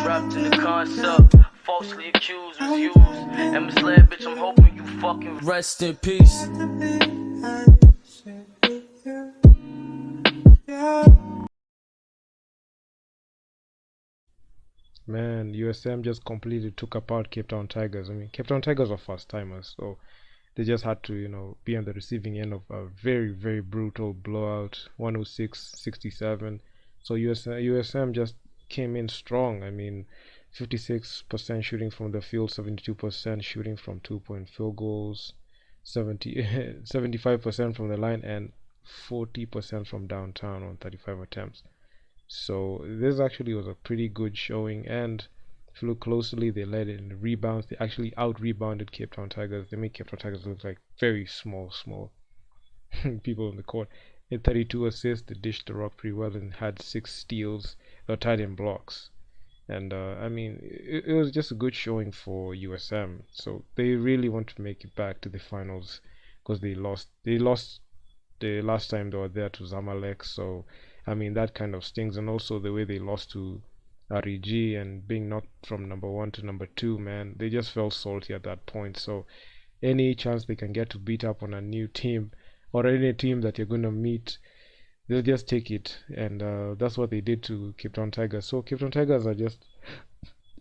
Trapped in the concept, falsely accused, was used, and misled, bitch. I'm hoping you fucking rest in peace. Man, USM just completely took apart Cape Town Tigers. I mean, Cape Town Tigers are first timers, so they just had to, be on the receiving end of a very, very brutal blowout, 106-67. So USM just came in strong. I mean, 56% shooting from the field, 72% shooting from 2-point field goals, 75% from the line, and 40% from downtown on 35 attempts. So this actually was a pretty good showing, and if you look closely, they led in rebounds. They actually out rebounded Cape Town Tigers. They made Cape Town Tigers look like very small people on the court. In 32 assists, they dished the rock pretty well and had 6 steals. They were tied in blocks. And I mean, it was just a good showing for USM. So they really want to make it back to the finals because they lost. They lost the last time they were there to Zamalek. So I mean, that kind of stings. And also the way they lost to REG and being knocked from number 1 to number 2, man, they just felt salty at that point. So any chance they can get to beat up on a new team or any team that you're going to meet, they'll just take it. And that's what they did to Cape Town Tigers. So Cape Town Tigers are just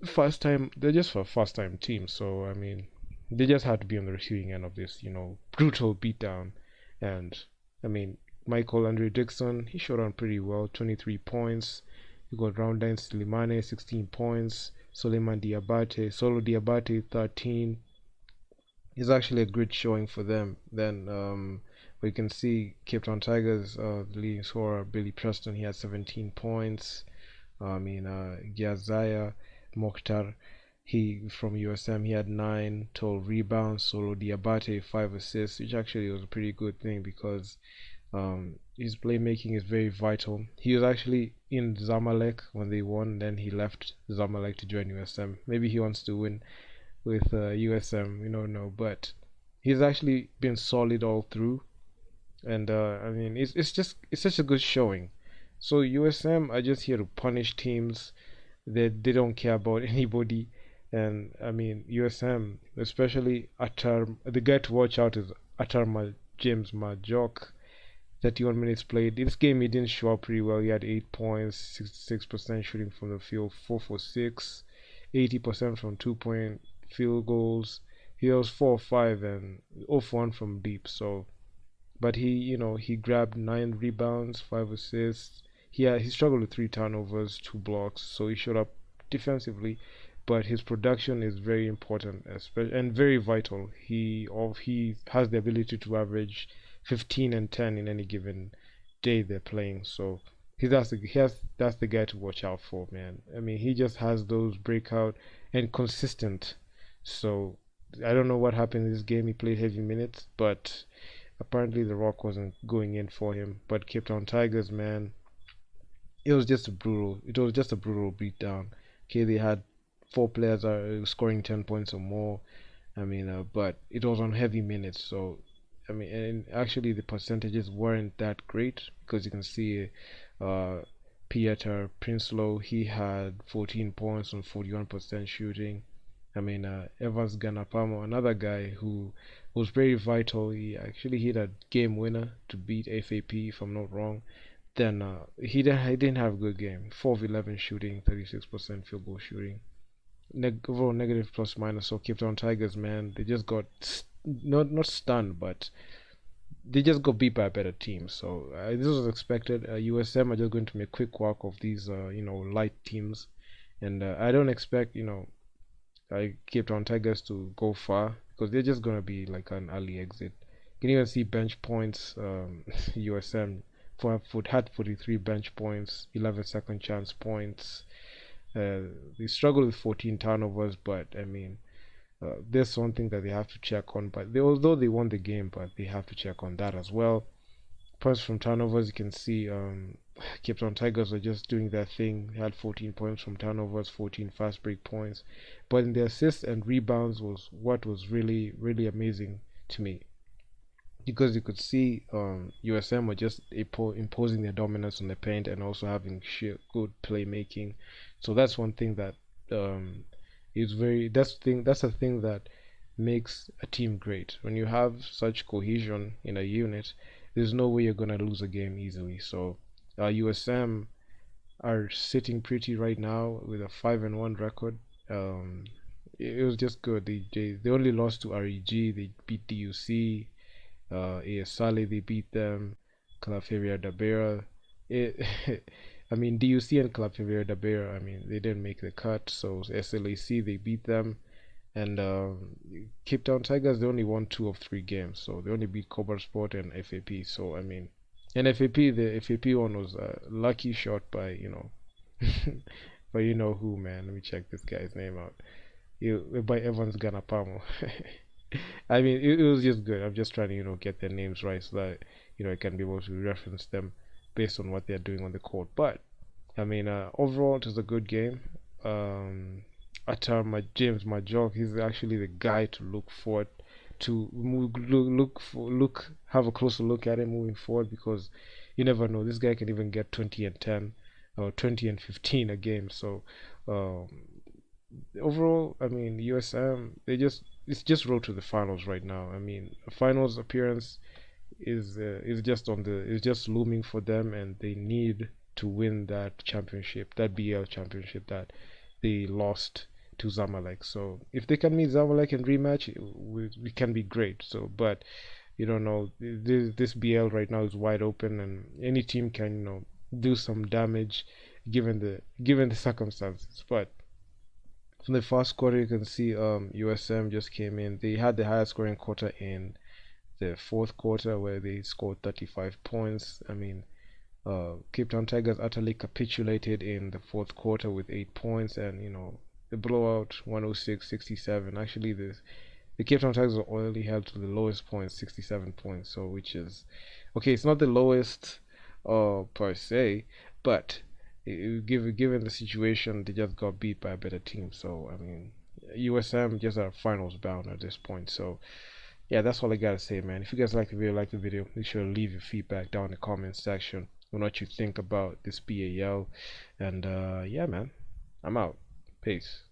first time, they're just a first time team. So I mean, they just had to be on the receiving end of this, brutal beatdown. And I mean, Michael Andre Dixon, he shot on pretty well, 23 points. You got Roundine Slimane, 16 points. Suleiman Diabate, Solo Diabate, 13. It's actually a great showing for them. Then we can see Cape Town Tigers, the leading scorer, Billy Preston, he had 17 points. I mean, Giazaya Mokhtar, he from USM, he had 9 total rebounds. Solo Diabate, 5 assists, which actually was a pretty good thing because his playmaking is very vital. He was actually in Zamalek when they won, then he left Zamalek to join USM. Maybe he wants to win with USM, we don't know, but he's actually been solid all through. And I mean, it's such a good showing. So USM are just here to punish teams that they don't care about anybody. And I mean, USM, especially Atar, the guy to watch out is James Majok. 31 minutes played. This game he didn't show up pretty well. He had 8 points, 66% shooting from the field, 4 for 6, 80% from 2-point field goals. He was 4 or 5 and 0 for 1 from deep. So, but he grabbed 9 rebounds, 5 assists. He struggled with 3 turnovers, 2 blocks. So he showed up defensively, but his production is very important, especially and very vital. He has the ability to average 15 and 10 in any given day they're playing. So that's the guy to watch out for, man. I mean, he just has those breakout and consistent. So I don't know what happened in this game. He played heavy minutes, but apparently the rock wasn't going in for him. But Cape Town Tigers, man, it was just a brutal beatdown. Okay, they had 4 players scoring 10 points or more. I mean, but it was on heavy minutes, so I mean, and actually the percentages weren't that great because you can see Pieter Prinsloo, he had 14 points on 41% shooting. I mean, Evans Ganapamo, another guy who was very vital. He actually hit a game winner to beat FAP, if I'm not wrong. Then he didn't have a good game. 4 of 11 shooting, 36% field goal shooting. Overall negative plus minus. So Cape Town Tigers, man, they just got not stunned, but they just got beat by a better team. So this was expected. USM are just going to make quick work of these light teams, and I don't expect Cape Town Tigers to go far because they're just gonna be like an early exit. You can even see bench points. USM had 43 bench points, 11 second chance points. They struggled with 14 turnovers, but I mean, there's one thing that they have to check on. But although they won the game, but they have to check on that as well. Points from turnovers, you can see Cape Town Tigers are just doing their thing. They had 14 points from turnovers, 14 fast break points. But in the assists and rebounds was what was really, really amazing to me. because you could see USM were just imposing their dominance on the paint and also having sheer good playmaking. So that's one thing that um, is very that's a thing that makes a team great. When you have such cohesion in a unit, there's no way you're gonna lose a game easily. So USM are sitting pretty right now with a 5-1 record. Um, it was just good. They only lost to REG. They beat DUC. AS Sale, they beat them. Claveria Dabera. It, I mean, DUC and Claveria Dabera, I mean, they didn't make the cut. So SLAC, they beat them. And Cape Town Tigers, they only won 2 of 3 games. So they only beat Cobalt Sport and FAP. So, I mean, and FAP, the FAP one was a lucky shot by, by you know who, man. Let me check this guy's name out. By Evans Ganapamo. I mean, it was just good. I'm just trying to, get their names right so that, I can be able to reference them based on what they're doing on the court. But, I mean, overall, it was a good game. James Majok, he's actually the guy to look forward to have a closer look at him moving forward, because you never know. This guy can even get 20 and 10 or 20 and 15 a game. So, um, overall, I mean, USM, it's just road to the finals right now. I mean, a finals appearance is just looming for them, and they need to win that championship, that BL championship that they lost to Zamalek. So if they can meet Zamalek and rematch, we can be great. So, but you don't know, this BL right now is wide open, and any team can do some damage given the circumstances. But from the first quarter, you can see USM just came in. They had the highest scoring quarter in the fourth quarter, where they scored 35 points. I mean, Cape Town Tigers utterly capitulated in the fourth quarter with 8 points, and the blowout 106-67. Actually, the Cape Town Tigers were only held to the lowest points, 67 points. So, which is okay. It's not the lowest, per se, but given the situation, they just got beat by a better team. So, I mean, USM just are finals bound at this point. So, yeah, that's all I gotta say, man. If you guys like the video, make sure to leave your feedback down in the comment section on what you think about this BAL. And yeah, man, I'm out. Peace.